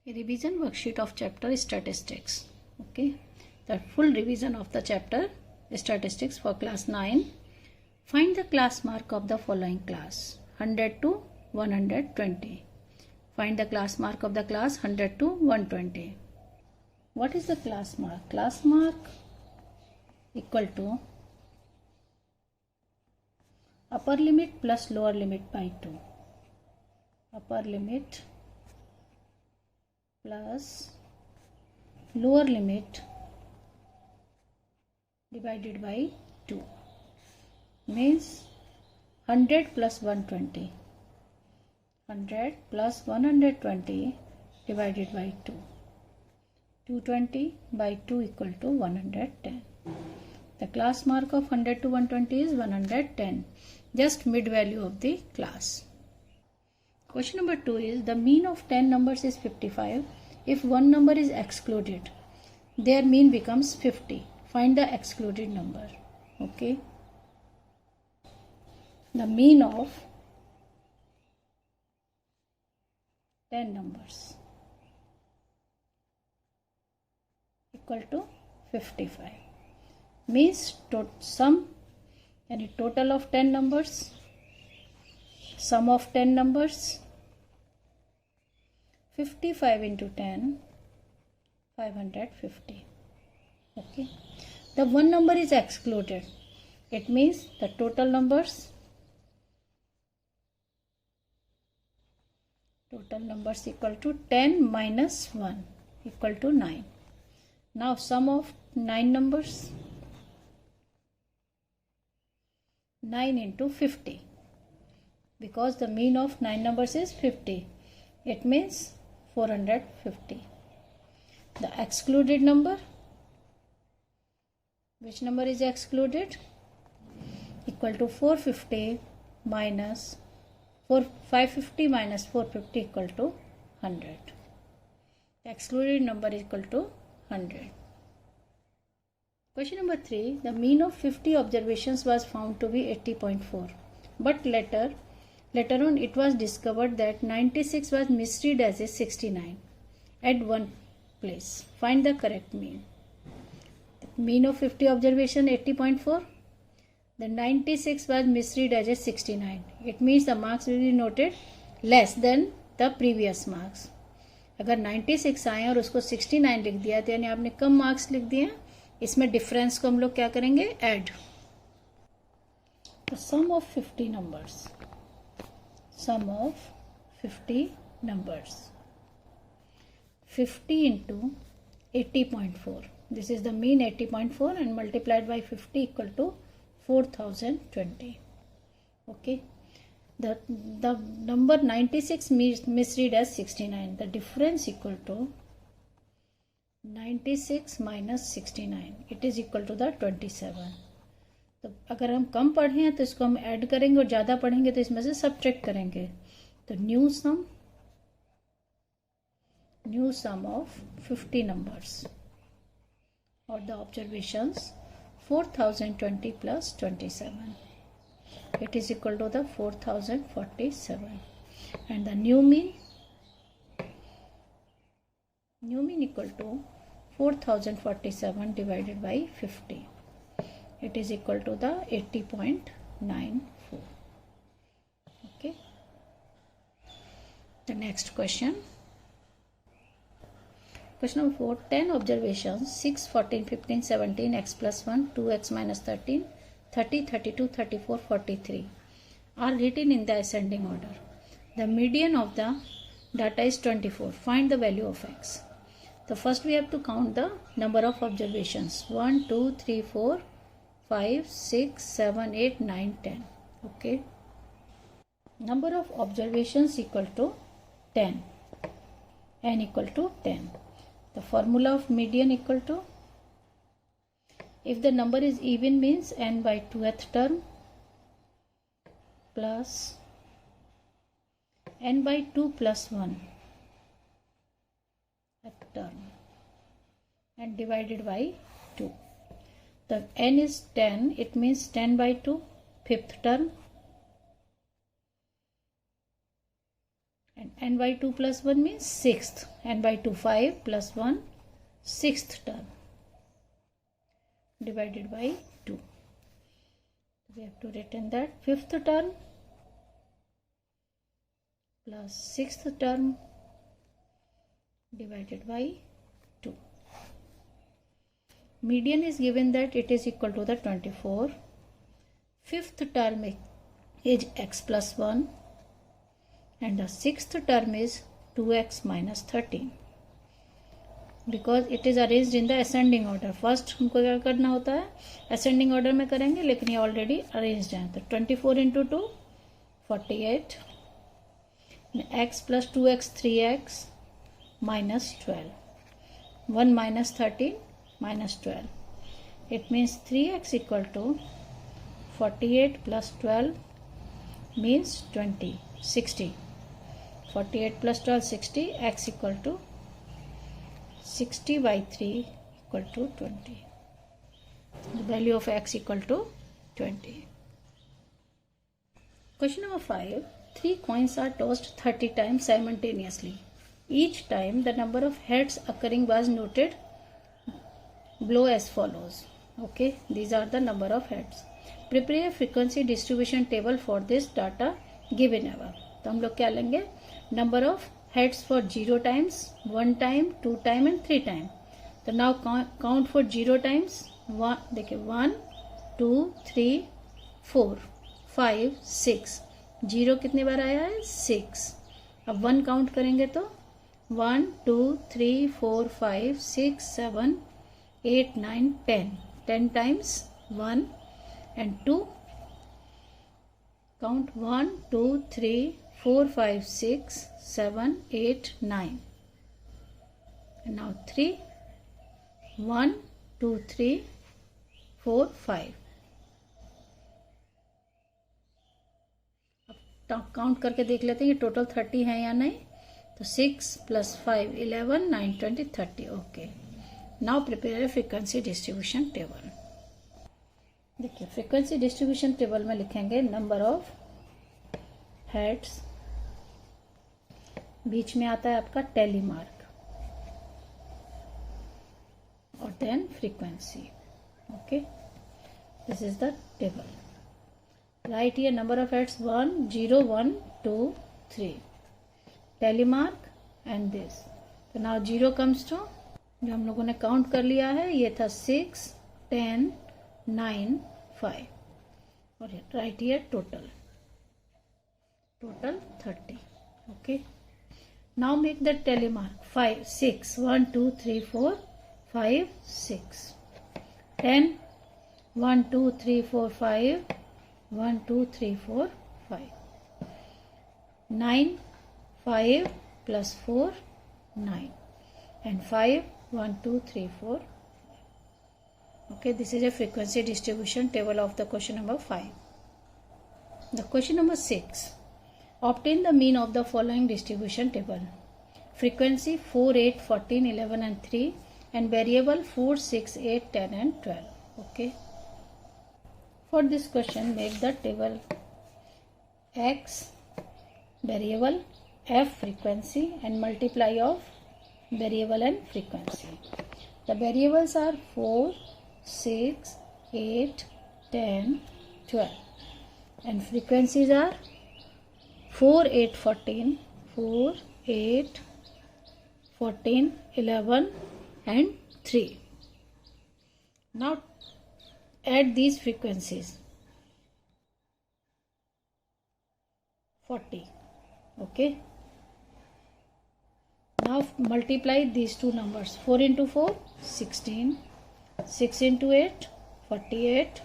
A revision worksheet of chapter statistics. Okay, the full revision of the chapter statistics for class 9. Find the class mark of the following class 100 to 120. Find the class mark of the class 100 to 120. What is the class mark? Class mark equal to upper limit plus lower limit by 2. Upper limit plus lower limit divided by 2 means 100 plus 120. 100 plus 120 divided by 2. 220 by 2 equal to 110. The class mark of 100 to 120 is 110. Just mid value of the class. Question number 2 is the mean of 10 numbers is 55. If one number is excluded, their mean becomes 50. Find the excluded number. Okay. The mean of 10 numbers equal to 55 means sum, any total of 10 numbers, sum of 10 numbers, 55 into 10, 550. Okay. The one number is excluded. It means the total numbers equal to 10 minus 1 equal to 9. Now sum of 9 numbers, 9 into 50. Because the mean of 9 numbers is 50. It means 450. The excluded number, which number is excluded? Equal to 450 minus 550 minus 450 equal to 100. The excluded number is equal to 100. Question number 3. The mean of 50 observations was found to be 80.4. But later on it was discovered that 96 was misread as a 69 at one place. Find the correct mean. The mean of 50 observation 80.4. The 96 was misread as a 69. It means the marks will be noted less than the previous marks. अगर 96 आए और उसको 69 लिख दिया तो यानी आपने कम marks लिख दिए. इसमें डिफरेंस को हम लोग क्या करेंगे? Add. The sum of 50 numbers. Sum of 50 numbers. 50 into 80.4. This is the mean 80.4 and multiplied by 50 equal to 4020. Okay. The number 96 misread as 69. The difference equal to 96 minus 69. It is equal to the 27. तो अगर हम कम पढ़े हैं तो इसको हम add करेंगे और ज़्यादा पढ़ेंगे तो इसमें से सब्ट्रैक्ट करेंगे. तो न्यू सम ऑफ 50 नंबर्स और the observations 4020 plus 27. It is equal to the 4047. And the new mean equal to 4047 divided by 50. It is equal to the 80.94. Okay. The next question. Question number 4. 10 observations 6, 14, 15, 17, x plus 1, 2x minus 13, 30, 32, 34, 43 are written in the ascending order. The median of the data is 24. Find the value of x. So first we have to count the number of observations. 1, 2, 3, 4, 5, 6, 7, 8, 9, 10. Okay. Number of observations equal to 10. N equal to 10. The formula of median equal to, if the number is even means n by 2th term plus n by 2 plus 1 term and divided by 2. The n is 10, it means 10 by 2 5th term and n by 2 plus 1 means sixth, n by 2 5 plus 1 sixth term divided by 2. We have to written that fifth term plus sixth term divided by 2. Median is given that it is equal to the 24. Fifth term is x plus 1 and the sixth term is 2x minus 13. Because it is arranged in the ascending order. First हमको क्या करना होता है, ascending order में करेंगे, लेकिन ये already arranged है. तो 24 into 2 48, x plus 2x 3x minus 12, 1 minus 13 minus 12. It means 3x equal to 48 plus 12 means 20, 60. 48 plus 12 60, x equal to 60 by 3 equal to 20. The value of x equal to 20. Question number 5. 3 coins are tossed 30 times simultaneously. Each time the number of heads occurring was noted below as follows. Okay, these are the number of heads. Prepare a frequency distribution table for this data given above. तो हम लोग क्या लेंगे, number of heads for 0 times, 1 time, 2 time and 3 time. तो now count for 0 times. देखिए 1 2 3 4 5 6. 0 कितने बार आया है, 6. अब 1 काउंट करेंगे तो 1 2 3 4 5 6 7 8 9 10. 10 times 1 and 2. Count 1 2 3 4 5 6 7 8 9. And now 3 1 2 3 4 5. अब काउंट करके देख लेते हैं कि टोटल 30 है या नहीं. तो 6 plus 5 11 9 20 30. Okay, now prepare a frequency distribution table. देखिए फ्रीक्वेंसी डिस्ट्रीब्यूशन टेबल में लिखेंगे नंबर ऑफ हेड्स, बीच में आता है आपका टेली मार्क और then frequency. Okay, this is the table. Right here number of heads 1 0 1 2 3, tally mark and this. तो now 0 comes to, जो हम लोगों ने काउंट कर लिया है ये था 6 10 9 5 और right here total 30. Okay, now make the tally mark. 5 6 1 2 3 4 5 6. 10 1 2 3 4 5 1 2 3 4 5. 9 5 plus 4 9 and 5 1 2 3 4. Okay, this is a frequency distribution table of the question number 5. The question number 6. Obtain the mean of the following distribution table. Frequency 4, 8, 14, 11 and 3 and variable 4, 6, 8, 10 and 12. Okay. For this question, make the table X variable, F frequency and multiply of variable and frequency. The variables are 4, 6, 8, 10, 12 and frequencies are 4, 8, 14, 4, 8, 14, 11 and 3. Now add these frequencies. 40. Okay. Now multiply these two numbers. 4 into 4, 16. 6 into 8, 48.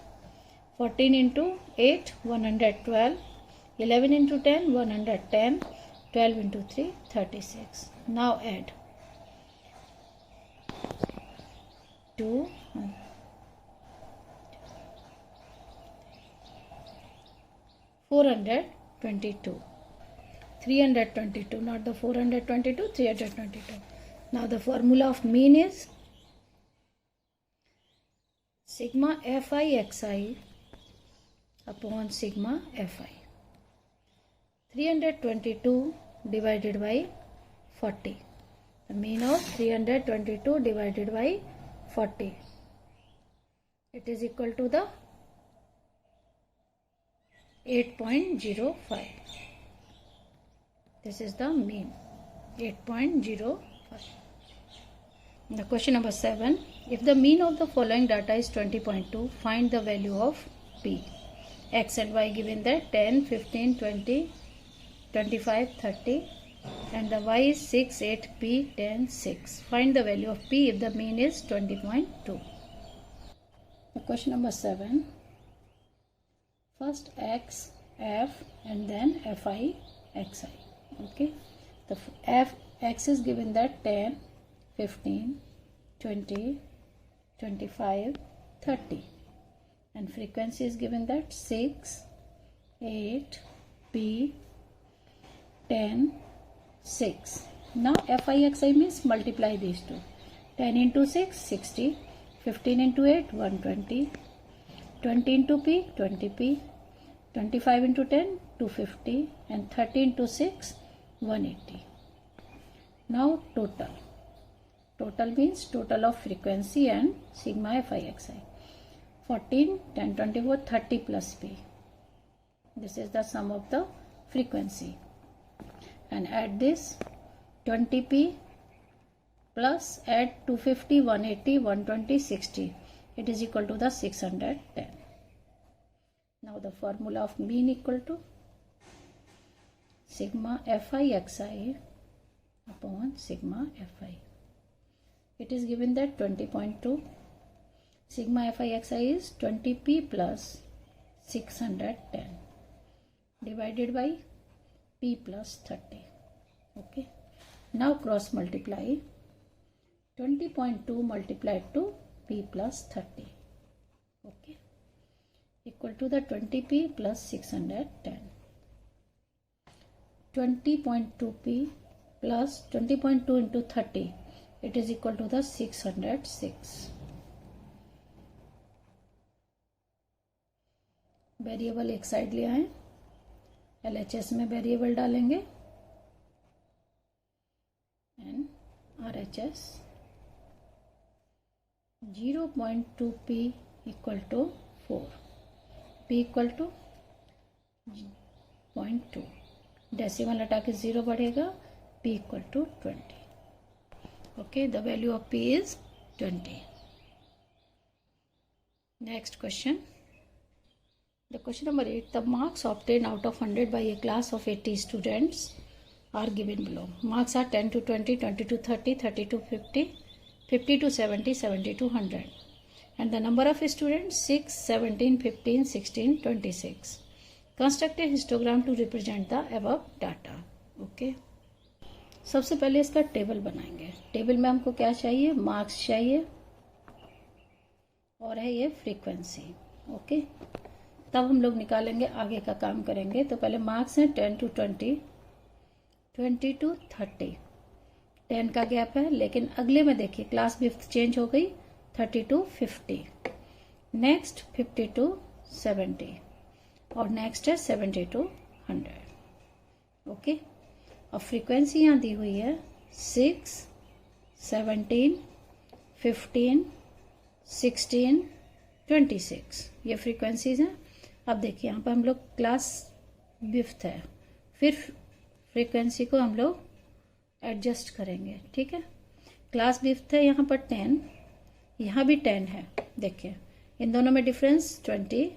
14 into 8, 112. 11 into 10, 110. 12 into 3, 36. Now add 2, 422. 322, not the 422, 322. Now the formula of mean is sigma fi xi upon sigma fi. 322 divided by 40. The mean of 322 divided by 40. It is equal to the 8.05. This is the mean, 8.05. The question number 7. If the mean of the following data is 20.2, find the value of P. X and Y given that 10, 15, 20, 25, 30, and the Y is 6, 8, P, 10, 6. Find the value of P if the mean is 20.2. The question number 7. First X, F, and then Fi, Xi. Okay. The X is given that 10, 15, 20, 25, 30. And frequency is given that 6, 8, P, 10, 6. Now FIXI means multiply these two. 10 into 6, 60. 15 into 8, 120. 20 into P, 20P. 25 into 10, 250. And 30 into 6, 180. Now total. Total means total of frequency and sigma FIXI. 14, 10, 24, 30 plus P. This is the sum of the frequency. And add this 20P plus add 250, 180, 120, 60. It is equal to the 610. Now the formula of mean equal to sigma FIXI upon sigma Fi. It is given that 20.2. Sigma FIXI is 20P plus 610 divided by P plus 30. Okay. Now cross multiply 20.2 multiplied to P plus 30. Okay. Equal to the 20P plus 610. 20.2P plus 20.2 into 30. It is equal to the 606. Variable एक side ले आए, LHS में variable डालेंगे and RHS 0.2P equal to 4, P equal to 0.2. Decimal हटा के 0 बढ़ेगा, P equal to 20. Okay, the value of P is 20. Next question. The question number 8. The marks obtained out of 100 by a class of 80 students are given below. Marks are 10 to 20, 20 to 30, 30 to 50, 50 to 70, 70 to 100. And the number of students 6, 17, 15, 16, 26. Construct a histogram to represent the above data. Okay. सबसे पहले इसका table बनाएंगे. Table में हमको क्या चाहिए? Marks चाहिए और है ये फ्रीक्वेंसी. ओके. तब हम लोग निकालेंगे, आगे का काम करेंगे. तो पहले मार्क्स हैं 10 to 20, 20 to 30. 10 का गैप है, लेकिन अगले में देखिए क्लास फिफ्थ चेंज हो गई 30 to 50. नेक्स्ट 50 to 70 और नेक्स्ट है 70 to 100. ओके. अब फ्रीक्वेंसी यहाँ दी हुई है 6, 17, 15, 16, 26. ये फ्रीक्वेंसीज हैं. अब देखिए यहाँ पर हम लोग क्लास फिफ्थ है, फिर फ्रीक्वेंसी को हम लोग एडजस्ट करेंगे. ठीक है. क्लास फिफ्थ है, यहाँ पर 10, यहाँ भी 10 है. देखिए इन दोनों में difference 20,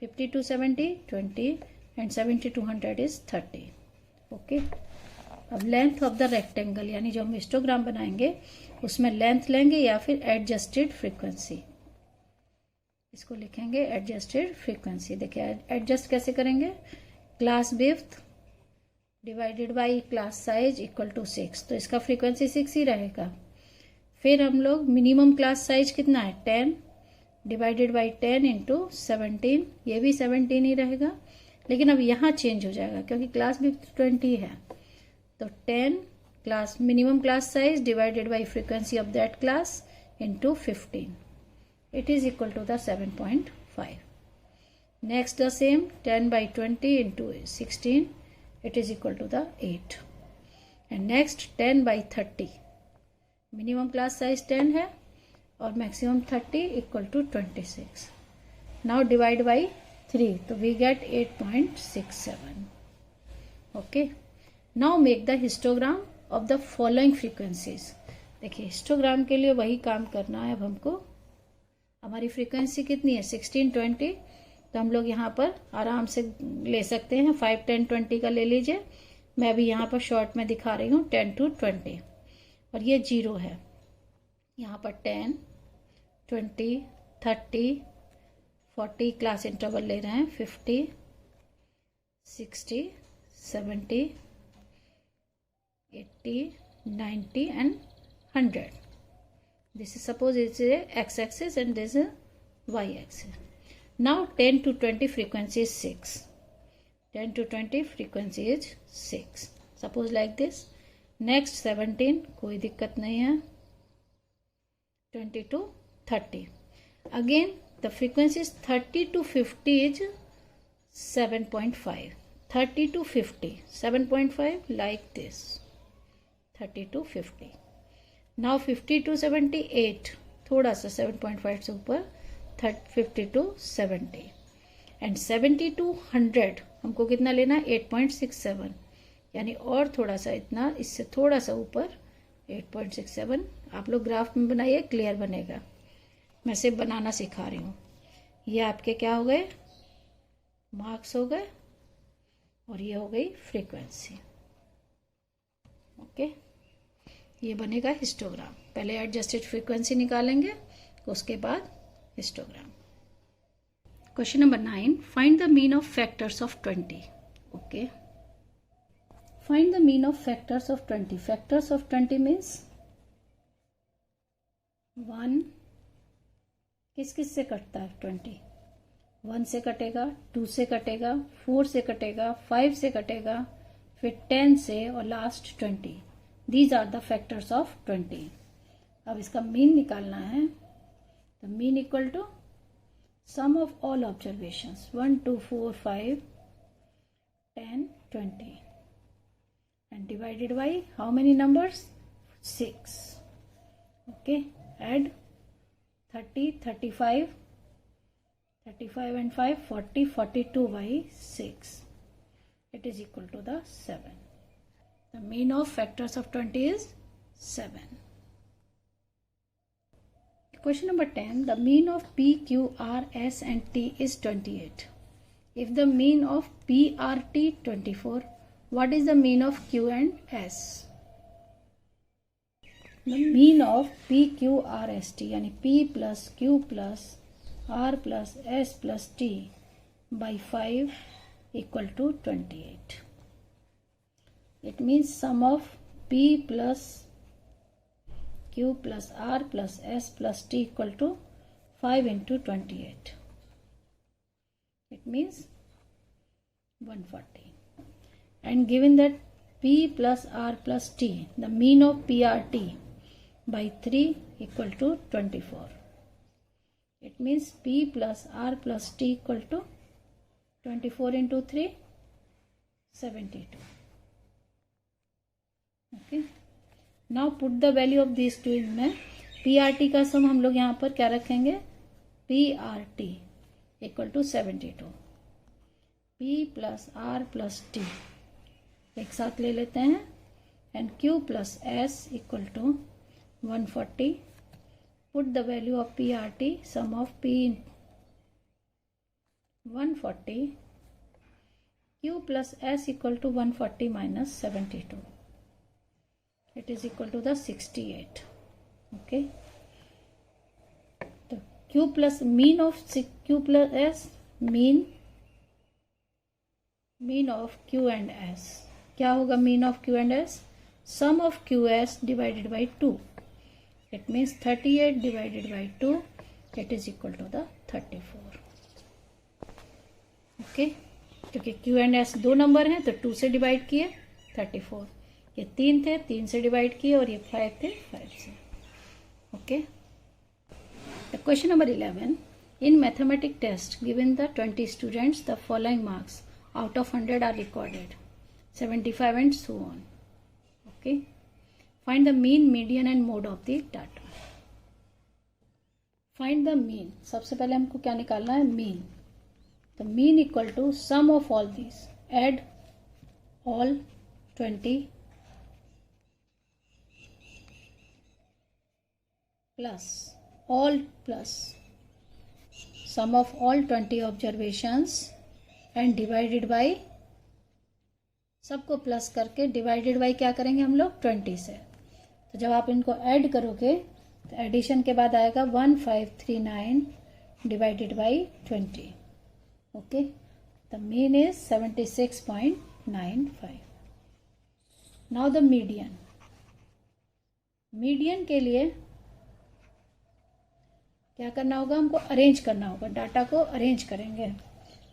50 to 70 20 and 70 to 100 is 30. Okay. अब लेंथ ऑफ द रेक्टेंगल, यानी जो हम हिस्टोग्राम बनाएंगे उसमें लेंथ लेंगे या फिर एडजस्टेड फ्रीक्वेंसी. इसको लिखेंगे एडजस्टेड फ्रीक्वेंसी. देखिए एडजस्ट कैसे करेंगे? Class width divided by class size equal to 6. तो इसका फ्रीक्वेंसी 6 ही रहेगा. फिर हम लोग मिनिमम क्लास साइज कितना है 10 डिवाइडेड बाय 10 इंटू 17. ये भी 17 ही रहेगा, लेकिन अब यहाँ चेंज हो जाएगा क्योंकि क्लास विड्थ 20 है. तो 10 class minimum class size divided by frequency of that class into 15. It is equal to the 7.5. Next the same 10 by 20 into 16 it is equal to the 8. And next 10 by 30, minimum class size 10 है और maximum 30 equal to 26. Now divide by 3, तो we get 8.67. Okay. Now make the histogram of the following frequencies. देखिए histogram के लिए वही काम करना है अब हमको. हमारी फ्रीक्वेंसी कितनी है 1620, तो हम लोग यहाँ पर आराम से ले सकते हैं 5, 10, 20 का ले लीजिए. मैं अभी यहाँ पर शॉर्ट में दिखा रही हूँ 10 to 20 और ये 0 है. यहाँ पर 10, 20, 30, 40 क्लास इंटरवल ले रहे हैं, 50, 60, 70, 80, 90 and 100. This is suppose it's a x-axis and this is y-axis. Now 10 to 20 frequency is 6. 10 to 20 frequency is 6. Suppose like this. Next 17, कोई दिक्कत नहीं है. 20 to 30. Again the frequency is 30 to 50 is 7.5. 30 to 50, 7.5 like this. 30 to 50. Now 50 to 78, थोड़ा सा 7.5 से ऊपर 50 to 70. And 70 to 100 हमको कितना लेना है 8.67, यानी और थोड़ा सा इतना, इससे थोड़ा सा ऊपर 8.67. आप लोग ग्राफ में बनाइए, क्लियर बनेगा. मैं सिर्फ बनाना सिखा रही हूँ. ये आपके क्या हो गए, मार्क्स हो गए और ये हो गई फ्रीक्वेंसी. ओके. ये बनेगा हिस्टोग्राम. पहले एडजस्टेड फ्रीक्वेंसी निकालेंगे, उसके बाद histogram. Question number 9, find the mean of factors of 20. Okay. Find the mean of factors of 20. Factors of 20 means 1 किस किस से कटता है 20. 1 से कटेगा, 2 से कटेगा, 4 से कटेगा, 5 से कटेगा, फिर 10 से और last 20. These are the factors of 20. अब इसका मीन निकालना है. तो mean equal to sum of all observations 1, 2, 4, 5, 10, 20 and divided by how many numbers 6. Okay. Add 30, 35, 35 and 5, 40, 42 by 6. It is equal to the 7. The mean of factors of 20 is 7. Question number 10. The mean of P, Q, R, S and T is 28. If the mean of P, R, T 24, what is the mean of Q and S? The mean of P, Q, R, S, T यानी P plus Q plus R plus S plus T by 5 equal to 28. It means sum of P plus Q plus R plus S plus T equal to 5 into 28. It means 140. And given that P plus R plus T, the mean of PRT by 3 equal to 24. It means P plus R plus T equal to 24 into 3, 72. Okay. Now put the value of this to इन में. P R T का सम हम लोग यहाँ पर क्या रखेंगे, P R T equal to 72. P plus R plus T एक साथ ले लेते हैं. And Q plus S equal to 140. Put the value of P R T, sum of P 140, Q plus S equal to 140 minus 72. It is equal to the 68. Okay. So Q plus mean of Q plus S, mean of Q and S. क्या होगा mean of Q and S? Sum of QS divided by 2. It means 38 divided by 2. It is equal to the 34. Okay. क्योंकि Q and S दो number हैं तो 2 से divide किए 34. ये 3 थे, 3 से डिवाइड किए और ये 5 थे, 5 से. Okay. Question number 11. In mathematic test given the 20 students the following marks out of 100 are recorded. 75 and so on. Okay. Find the mean, median and mode of the data. Find the mean. सबसे पहले हमको क्या निकालना है? mean. The mean equal to sum of all these. Add all 20 plus all plus sum of all 20 observations and divided by, सबको plus करके divided by क्या करेंगे हम लोग? 20 से. तो जब आप इनको ऐड करोगे तो एडिशन के बाद आएगा 1539 divided by 20. Okay. The mean is 76.95. Now the median. Median के लिए क्या करना होगा? हमको अरेंज करना होगा. डाटा को अरेंज करेंगे.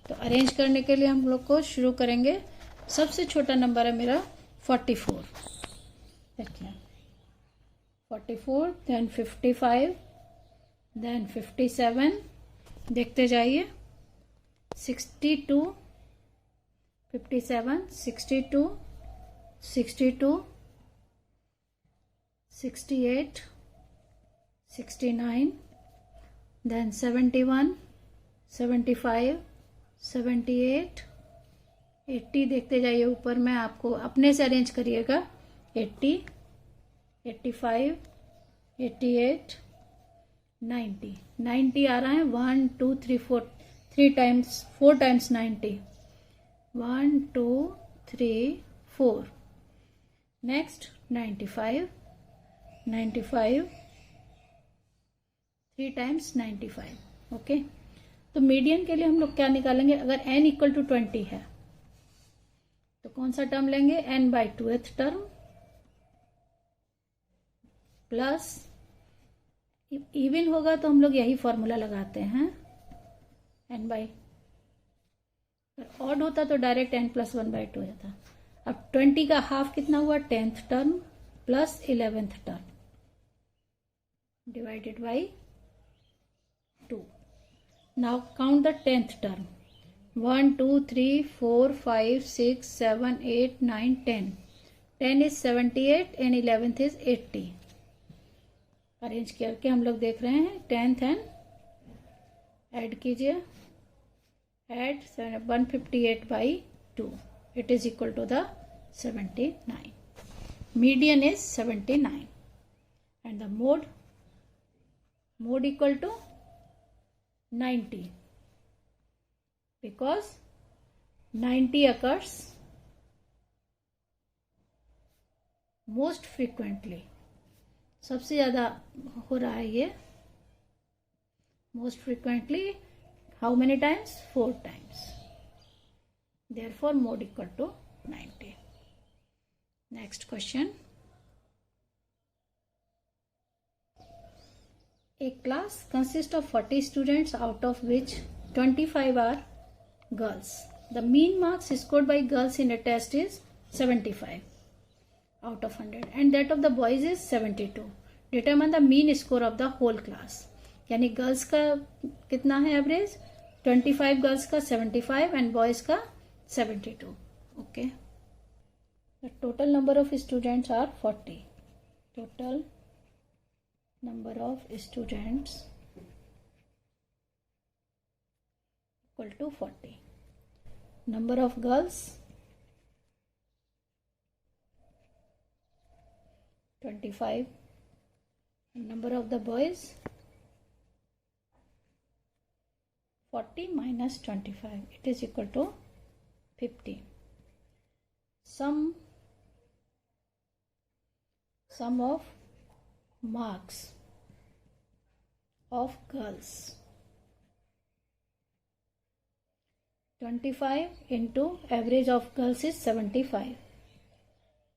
तो अरेंज करने के लिए हम लोग को शुरू करेंगे. सबसे छोटा नंबर है मेरा 44. देखिए 44, देन 55, देन 57, देखते जाइए 62, 57, 62, 62, 68, 69, देन 71, 75, 78, 80 देखते जाइए. ऊपर में आपको अपने से अरेंज करिएगा. 80, 85, 88, 90. 90 आ रहा है. 1 2 3 4 3 times 4 times 90. 1 2 3 4. Next 95, 95, 3 times 95. Okay. तो मीडियन के लिए हम लोग क्या निकालेंगे? अगर n इक्वल टू 20 है तो कौन सा टर्म लेंगे? n/2th टर्म प्लस, इवन होगा तो हम लोग यही फॉर्मूला लगाते हैं n/, ऑड होता तो डायरेक्ट n+1/2 हो जाता. अब 20 का हाफ कितना हुआ? 10th term plus 11th term divided by 2. Now count the 10th term. 1 2 3 4 5 6 7 8 9 10. 10 is 78 and 11th is 80. Arrange करके हम लोग देख रहे हैं 10th एंड ऐड कीजिए. Add 158/2. It is equal to the 79. Median is 79 and the mode equal to 90. Because 90 occurs most frequently. सबसे ज्यादा हो रहा है ये. most frequently how many times? 4 times. Therefore mode equal to 90. Next question. A class consists of 40 students out of which 25 are girls. The mean marks scored by girls in a test is 75 out of 100 and that of the boys is 72. Determine the mean score of the whole class. यानी girls का कितना है average? 25 girls का 75 and boys का 72. Okay. The total number of students are 40. Total number of students equal to 40. Number of girls 25 and number of the boys 40 minus 25. It is equal to 50. Sum of marks of girls 25 into average of girls is 75.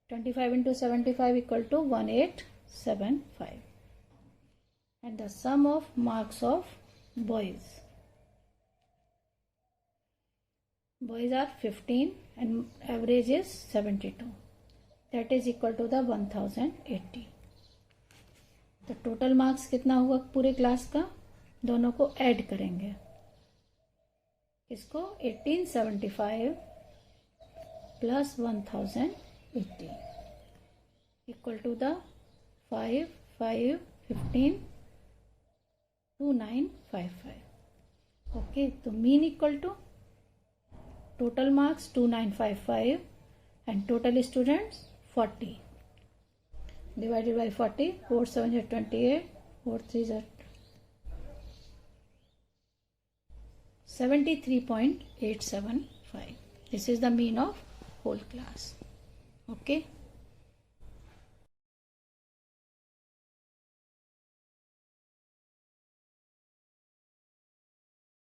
25 into 75 equal to 1875. And the sum of marks of boys. Boys are 15 and average is 72. That is equal to the 1080. तो total marks कितना हुआ पूरे class का? दोनों को add करेंगे. इसको 1875 plus 1080 equal to the 5, 5, 15, 2955. Okay, so mean equal to total marks 2955 and total students 40. Divided by 40, 4 7 is 28, 4 3 is 73.875. This is the mean of whole class. Okay.